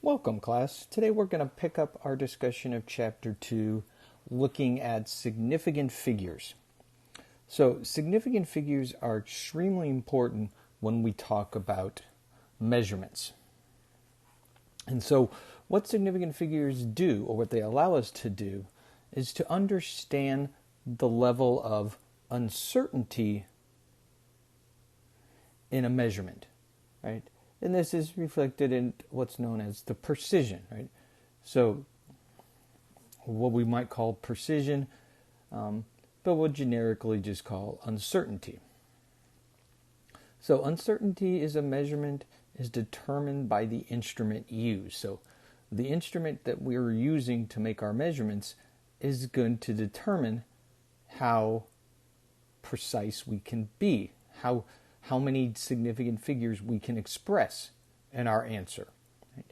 Welcome, class. Today we're going to pick up our discussion of Chapter 2, looking at significant figures. So, significant figures are extremely important when we talk about measurements. And so, what significant figures do, or what they allow us to do, is to understand the level of uncertainty in a measurement, right? And this is reflected in what's known as the precision, right? So, what we might call precision, but we'll generically just call uncertainty. So, uncertainty is a measurement is determined by the instrument used. So, the instrument that we're using to make our measurements is going to determine how precise we can be, how many significant figures we can express in our answer. Right?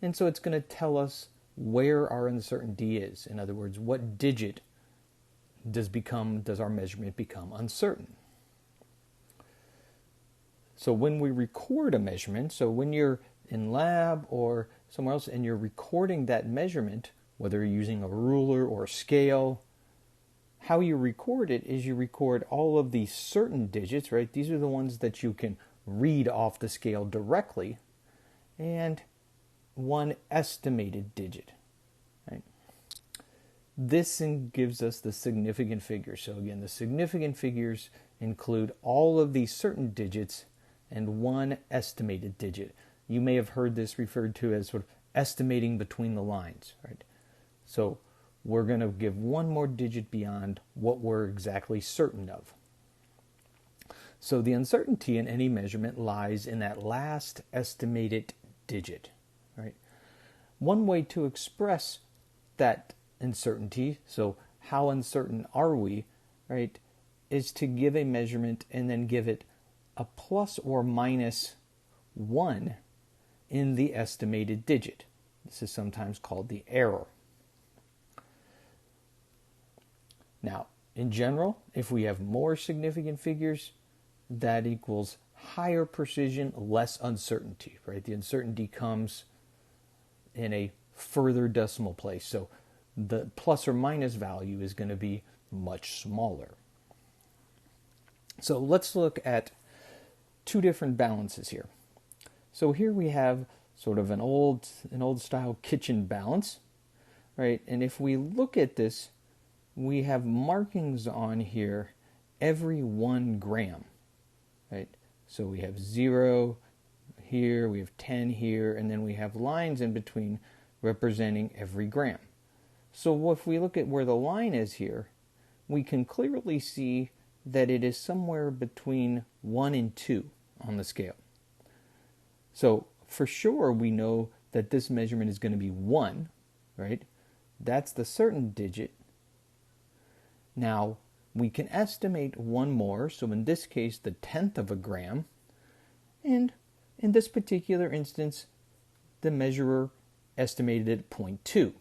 And so it's going to tell us where our uncertainty is. In other words, what digit does our measurement become uncertain? So when we record a measurement, so when you're in lab or somewhere else and you're recording that measurement, whether you're using a ruler or a scale, how you record it is you record all of the certain digits, right? These are the ones that you can read off the scale directly, and one estimated digit, right? This gives us the significant figures. So again, the significant figures include all of these certain digits and one estimated digit. You may have heard this referred to as sort of estimating between the lines, right? So we're going to give one more digit beyond what we're exactly certain of. So the uncertainty in any measurement lies in that last estimated digit, right? One way to express that uncertainty, so how uncertain are we, right, is to give a measurement and then give it a plus or minus 1 in the estimated digit. This is sometimes called the error. Now, in general, if we have more significant figures, that equals higher precision, less uncertainty, right? The uncertainty comes in a further decimal place. So the plus or minus value is going to be much smaller. So let's look at two different balances here. So here we have sort of an old style kitchen balance, right? And if we look at this, we have markings on here every 1 gram, right? So we have 0 here, we have 10 here, and then we have lines in between representing every gram. So if we look at where the line is here, we can clearly see that it is somewhere between 1 and 2 on the scale. So for sure we know that this measurement is going to be 1, right? That's the certain digit. Now, we can estimate one more, so in this case, the 1/10 of a gram, and in this particular instance, the measurer estimated it at 0.2.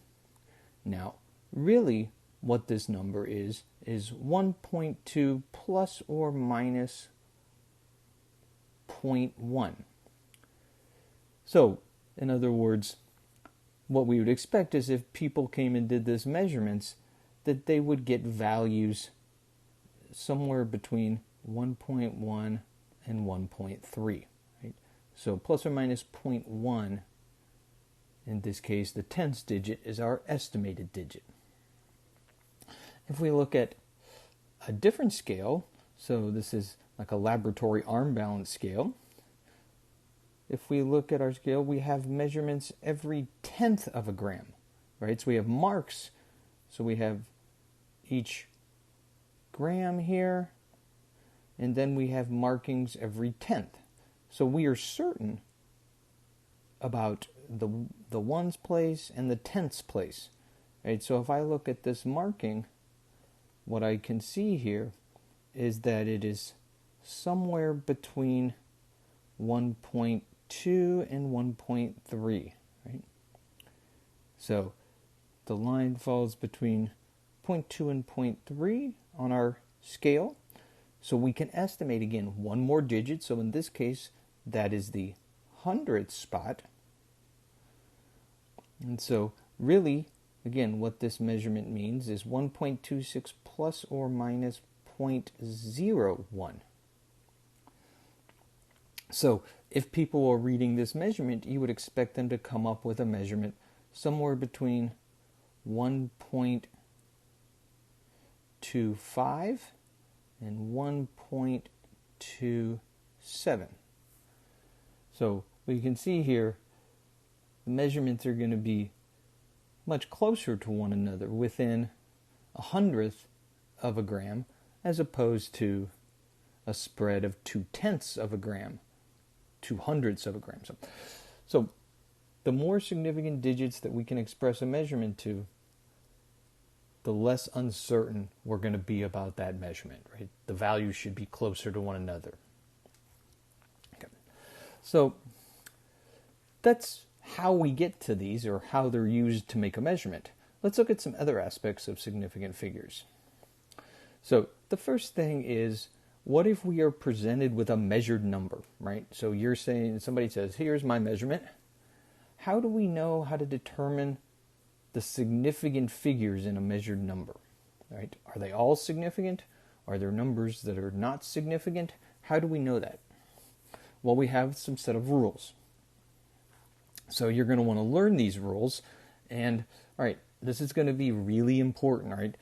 Now, really, what this number is 1.2 plus or minus 0.1. So, in other words, what we would expect is if people came and did this measurements, that they would get values somewhere between 1.1 and 1.3. Right? So plus or minus 0.1, in this case, the 10th digit is our estimated digit. If we look at a different scale, so this is like a laboratory arm balance scale. If we look at our scale, we have measurements every 1/10 of a gram, right? So we have marks. So we have each gram here, and then we have markings every 1/10. So we are certain about the ones place and the 10ths place, right? So if I look at this marking, what I can see here is that it is somewhere between 1.2 and 1.3, right? So the line falls between 0.2 and 0.3 on our scale. So we can estimate, again, one more digit. So in this case, that is the 100th spot. And so really, again, what this measurement means is 1.26 plus or minus 0.01. So if people are reading this measurement, you would expect them to come up with a measurement somewhere between 1.25 and 1.27. So what you can see here, the measurements are going to be much closer to one another, within 1/100th of a gram, as opposed to a spread of 0.2 of a gram, 0.02 of a gram. So the more significant digits that we can express a measurement to, the less uncertain we're going to be about that measurement, right? The values should be closer to one another. Okay. So that's how we get to these, or how they're used to make a measurement. Let's look at some other aspects of significant figures. So the first thing is, what if we are presented with a measured number, right? So you're saying, somebody says, here's my measurement. How do we know how to determine the significant figures in a measured number, right? Are they all significant? Are there numbers that are not significant? How do we know that? Well, we have some set of rules. So you're going to want to learn these rules, and all right, this is going to be really important, right?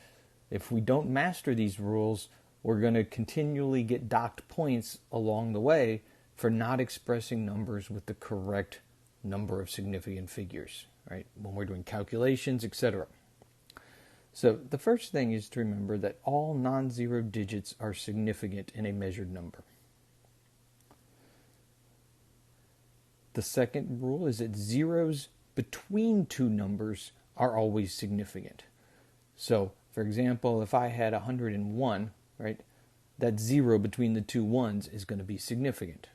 If we don't master these rules, we're going to continually get docked points along the way for not expressing numbers with the correct number of significant figures, right? When we're doing calculations, etc. So the first thing is to remember that all non-zero digits are significant in a measured number. The second rule is that zeros between two numbers are always significant. So, for example, if I had 101, right, that zero between the two ones is going to be significant.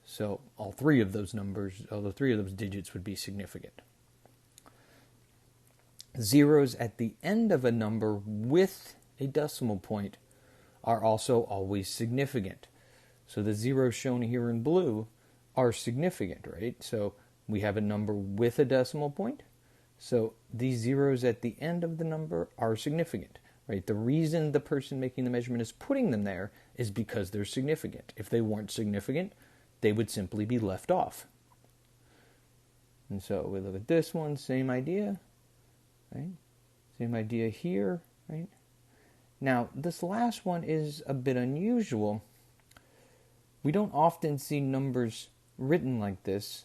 So all three of those digits would be significant. Zeros at the end of a number with a decimal point are also always significant. So the zeros shown here in blue are significant, right? So we have a number with a decimal point. So these zeros at the end of the number are significant, right? The reason the person making the measurement is putting them there is because they're significant. If they weren't significant, they would simply be left off. And so we look at this one, same idea, right? Same idea here, right? Now, this last one is a bit unusual. We don't often see numbers written like this.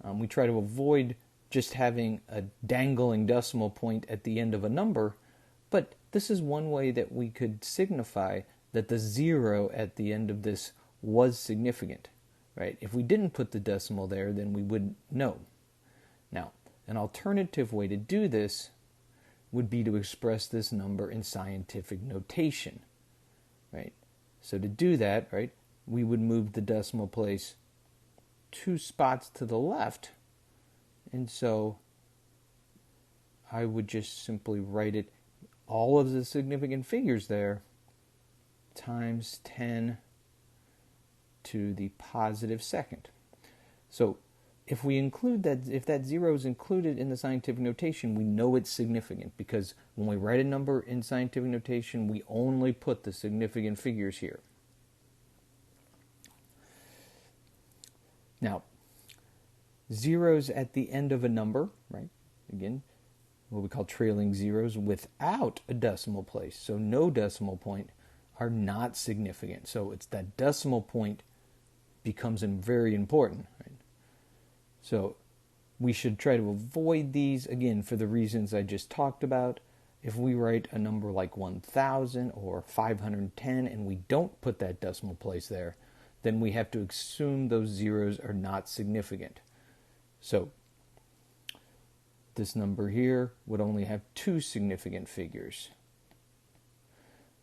We try to avoid just having a dangling decimal point at the end of a number, but this is one way that we could signify that the zero at the end of this was significant, right? If we didn't put the decimal there, then we wouldn't know. Now, an alternative way to do this would be to express this number in scientific notation, right? So to do that, right, we would move the decimal place 2 spots to the left, and so I would just simply write it, all of the significant figures there, times 10 to the positive second. So if we include that, if that zero is included in the scientific notation, we know it's significant, because when we write a number in scientific notation, we only put the significant figures here. Now, zeros at the end of a number, right? Again, what we call trailing zeros without a decimal place, so no decimal point, are not significant. So it's that decimal point becomes very important, right? So we should try to avoid these, again, for the reasons I just talked about. If we write a number like 1,000 or 510 and we don't put that decimal place there, then we have to assume those zeros are not significant. So this number here would only have 2 significant figures.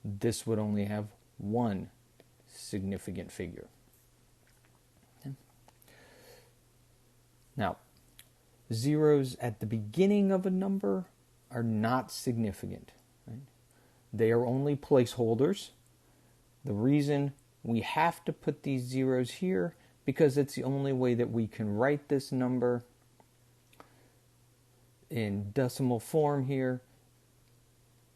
This would only have 1 significant figure. Okay. Now, zeros at the beginning of a number are not significant, right? They are only placeholders. The reason we have to put these zeros here, because it's the only way that we can write this number in decimal form here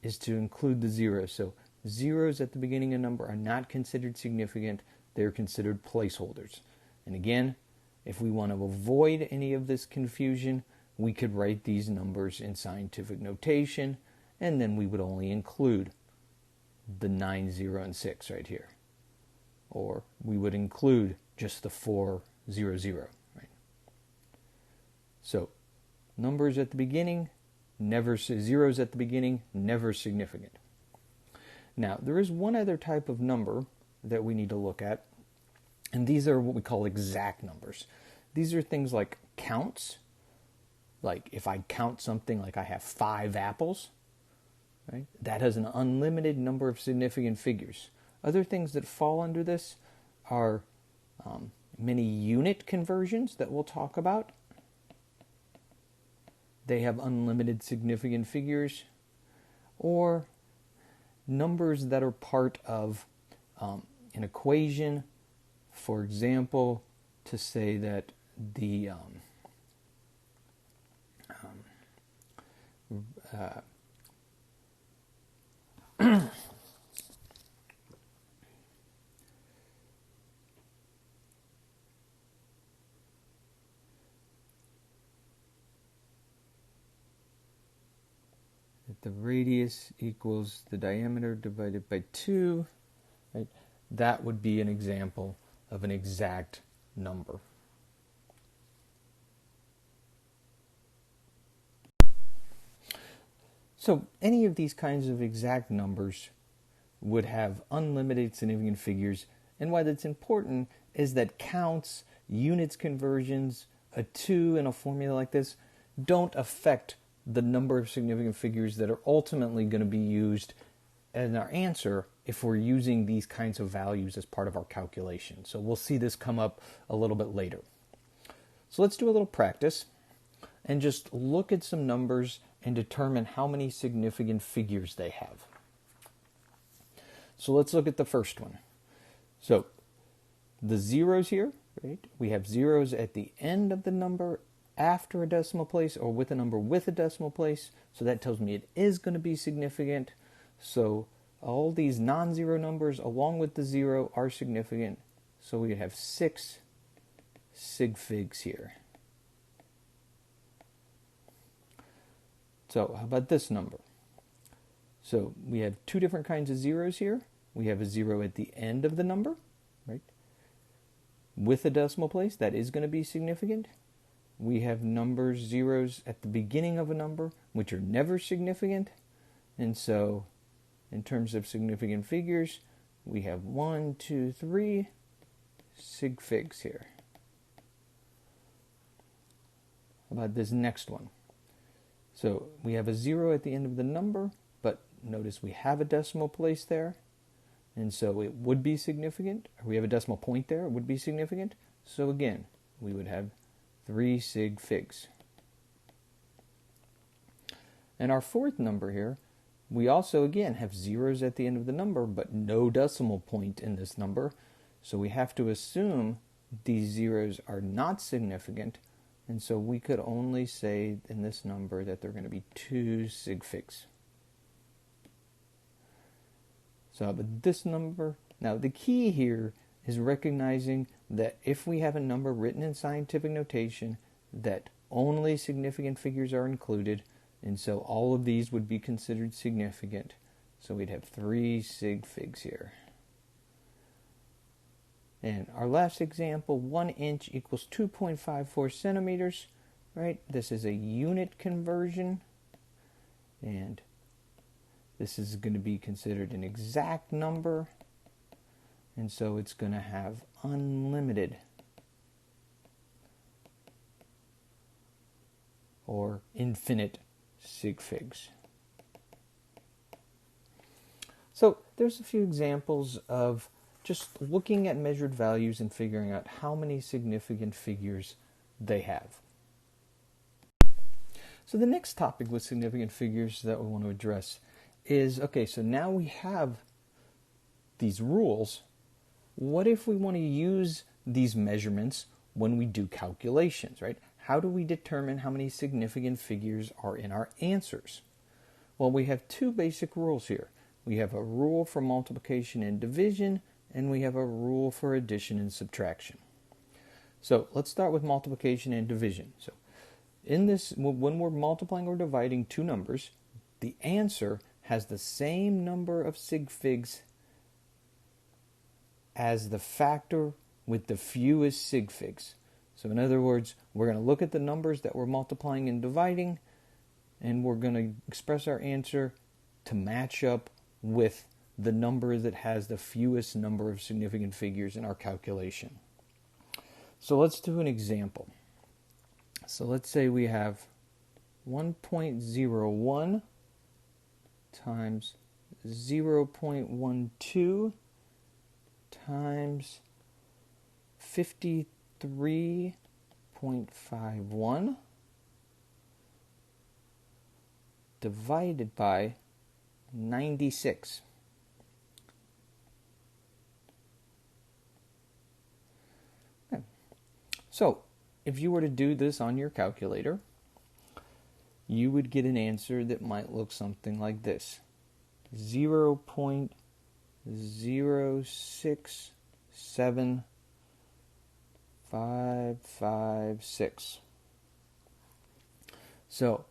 is to include the zeros. So zeros at the beginning of a number are not considered significant. They're considered placeholders. And again, if we want to avoid any of this confusion, we could write these numbers in scientific notation, and then we would only include the 9, 0, and 6 right here. Or we would include just the 4, 0, 0. Right? So numbers at the beginning, never zeros at the beginning, never significant. Now, there is one other type of number that we need to look at, and these are what we call exact numbers. These are things like counts. Like if I count something like I have 5 apples, right? That has an unlimited number of significant figures. Other things that fall under this are many unit conversions that we'll talk about. They have unlimited significant figures, or numbers that are part of an equation. For example, to say that the that the radius equals the diameter divided by 2, right? That would be an example of an exact number. So any of these kinds of exact numbers would have unlimited significant figures, and why that's important is that counts, units conversions, a 2 in a formula like this don't affect the number of significant figures that are ultimately going to be used as our answer if we're using these kinds of values as part of our calculation. So we'll see this come up a little bit later. So let's do a little practice and just look at some numbers and determine how many significant figures they have. So let's look at the first one. So the zeros here, right? We have zeros at the end of the number after a decimal place or with a number with a decimal place. So that tells me it is going to be significant. So all these non-zero numbers along with the 0 are significant. So we have 6 sig figs here. So how about this number? So we have 2 different kinds of zeros here. We have a 0 at the end of the number, right? With a decimal place, that is going to be significant. We have numbers, zeros at the beginning of a number, which are never significant. And so in terms of significant figures, we have 1, 2, 3 sig figs here. How about this next one? So we have a 0 at the end of the number, but notice we have a decimal place there, and so it would be significant. Or we have a decimal point there, it would be significant. So again, we would have 3 sig figs. And our fourth number here, we also again have zeros at the end of the number, but no decimal point in this number. So we have to assume these zeros are not significant. And so we could only say in this number that they're going to be 2 sig figs. So but this number, now the key here is recognizing that if we have a number written in scientific notation, that only significant figures are included, and so all of these would be considered significant. So we'd have 3 sig figs here. And our last example, 1 inch equals 2.54 centimeters, right? This is a unit conversion, and this is going to be considered an exact number, and so it's going to have unlimited or infinite sig figs. So there's a few examples of just looking at measured values and figuring out how many significant figures they have. So the next topic with significant figures that we want to address is, okay, so now we have these rules. What if we want to use these measurements when we do calculations, right? how do we determine how many significant figures are in our answers? Well, we have two basic rules here. We have a rule for multiplication and division, and we have a rule for addition and subtraction. So let's start with multiplication and division. So in this, when we're multiplying or dividing two numbers, the answer has the same number of sig figs as the factor with the fewest sig figs. So in other words, we're going to look at the numbers that we're multiplying and dividing, and we're going to express our answer to match up with the number that has the fewest number of significant figures in our calculation. So let's do an example. So let's say we have 1.01 times 0.12 times 53.51 divided by 96. Okay. So, if you were to do this on your calculator, you would get an answer that might look something like this. 0.067556. So,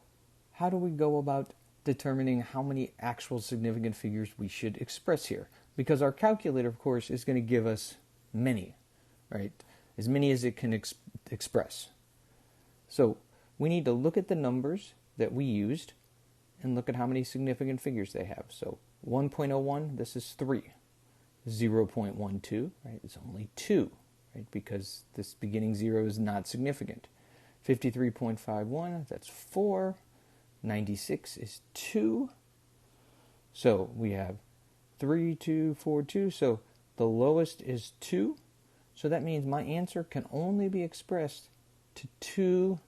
how do we go about determining how many actual significant figures we should express here? Because our calculator, of course, is going to give us many, right? As many as it can express. So, we need to look at the numbers that we used and look at how many significant figures they have. So 1.01, this is 3. 0.12, right, is only 2, right, because this beginning 0 is not significant. 53.51, that's 4. 96 is 2. So we have 3, 2, 4, 2. So the lowest is 2. So that means my answer can only be expressed to 2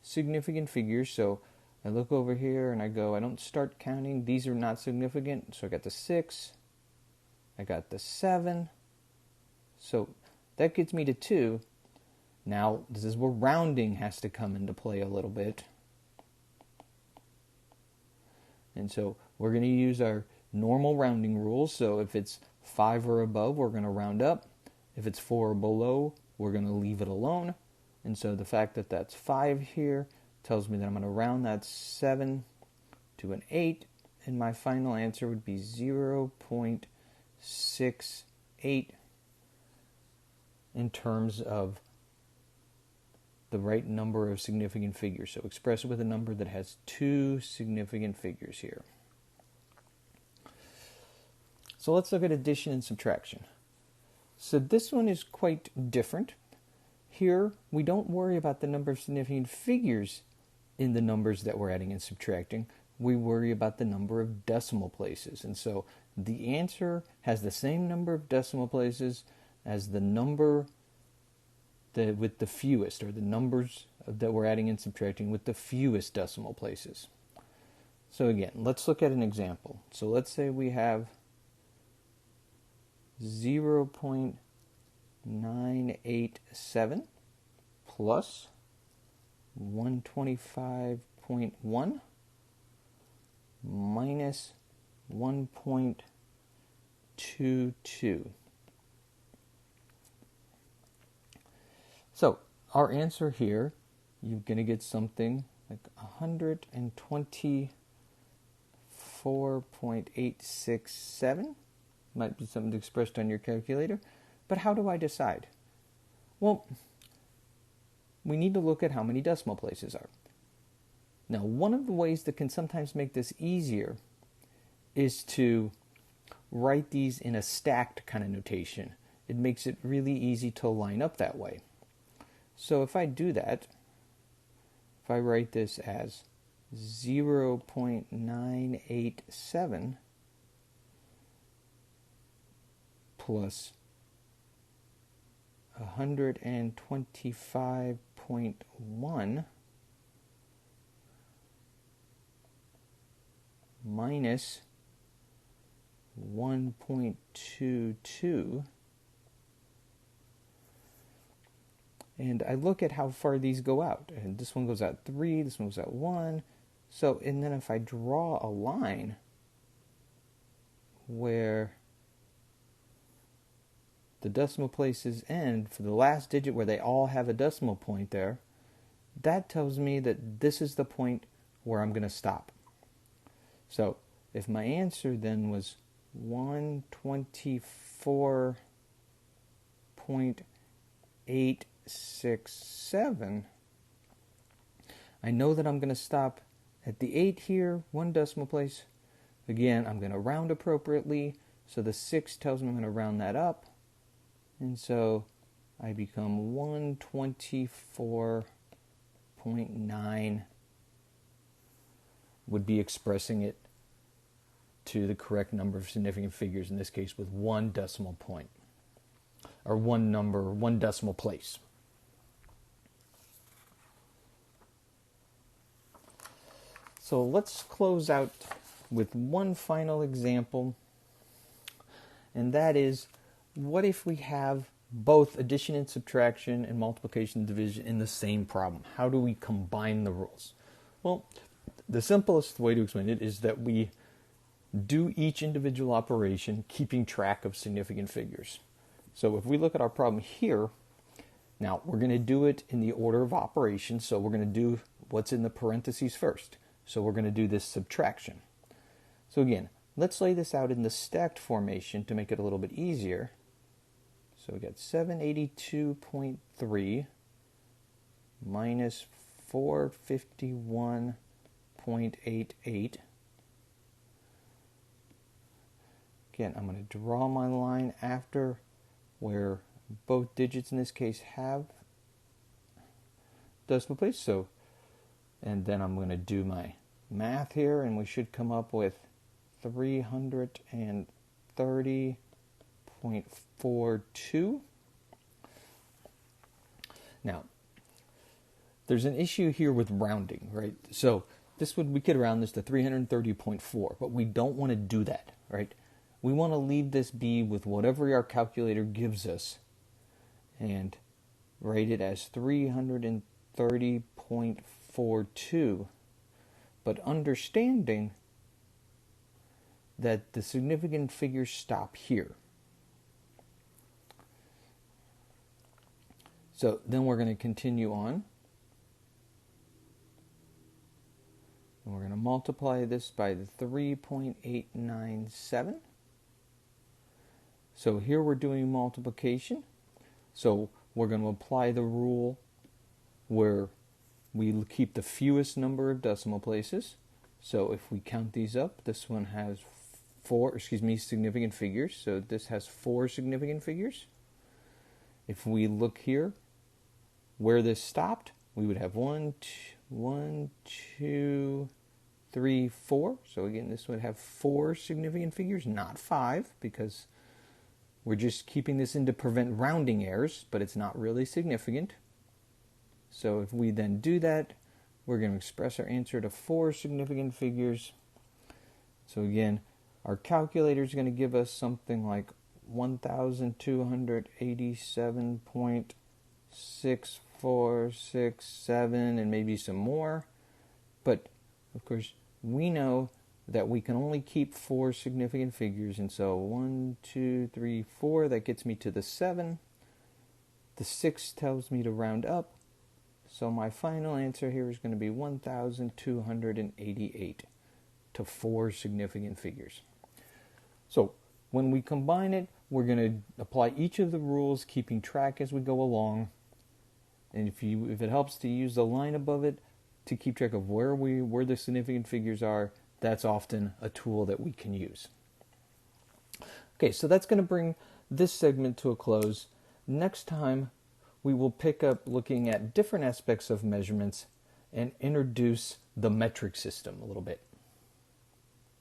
significant figures. So I look over here and I go, I don't start counting. These are not significant. So I got the 6. I got the 7. So that gets me to 2. Now, this is where rounding has to come into play a little bit. And so we're going to use our normal rounding rules. So if it's 5 or above, we're going to round up. If it's 4 or below, we're going to leave it alone. And so the fact that that's 5 here tells me that I'm going to round that 7 to an 8. And my final answer would be 0.68 in terms of the right number of significant figures. So express it with a number that has 2 significant figures here. So let's look at addition and subtraction. So this one is quite different. Here, we don't worry about the number of significant figures in the numbers that we're adding and subtracting. We worry about the number of decimal places. And so the answer has the same number of decimal places as the number with the fewest, or the numbers that we're adding and subtracting with the fewest decimal places. So again, let's look at an example. So let's say we have 0.987 plus 125.1 minus 1.22. So our answer here, you're going to get something like 124.867. Might be something expressed on your calculator. But how do I decide? Well, we need to look at how many decimal places are. Now, one of the ways that can sometimes make this easier is to write these in a stacked kind of notation. It makes it really easy to line up that way. So if I do that, if I write this as 0.987 plus 125.1 minus 1.22, and I look at how far these go out. And this one goes out 3, this one goes out 1. So, and then if I draw a line where the decimal places end for the last digit where they all have a decimal point there, that tells me that this is the point where I'm going to stop. So if my answer then was 124.867, I know that I'm going to stop at the 8 here, 1 decimal place. Again, I'm going to round appropriately, so the 6 tells me I'm going to round that up. And so I become 124.9 would be expressing it to the correct number of significant figures, in this case with 1 decimal point, or 1 number, 1 decimal place. So let's close out with one final example, and that is, what if we have both addition and subtraction and multiplication and division in the same problem? How do we combine the rules? Well, the simplest way to explain it is that we do each individual operation keeping track of significant figures. So if we look at our problem here, now we're going to do it in the order of operations, so we're going to do what's in the parentheses first. So we're going to do this subtraction. So again, let's lay this out in the stacked formation to make it a little bit easier. So we got 782.3 minus 451.88. Again, I'm going to draw my line after where both digits in this case have decimal place. So, and then I'm going to do my math here, and we should come up with 330.42. Now, there's an issue here with rounding, right? So we could round this to 330.4, but we don't want to do that, right? We want to leave this be with whatever our calculator gives us and write it as 330.42, but understanding that the significant figures stop here. So then we're going to continue on. And we're going to multiply this by the 3.897. So here we're doing multiplication. So we're going to apply the rule where we keep the fewest number of decimal places. So if we count these up, this one has significant figures. So this has 4 significant figures. If we look here, where this stopped, we would have 1, 2, 3, 4. So again, this would have 4 significant figures, not 5, because we're just keeping this in to prevent rounding errors, but it's not really significant. So if we then do that, we're going to express our answer to 4 significant figures. So again, our calculator is going to give us something like 1,287.6467 and maybe some more. But of course, we know that we can only keep 4 significant figures, and so 1, 2, 3, 4, that gets me to the 7. The 6 tells me to round up, so my final answer here is going to be 1,288 to 4 significant figures. So when we combine it, we're going to apply each of the rules, keeping track as we go along. And if it helps to use the line above it to keep track of where the significant figures are, that's often a tool that we can use. Okay, so that's going to bring this segment to a close. Next time, we will pick up looking at different aspects of measurements and introduce the metric system a little bit.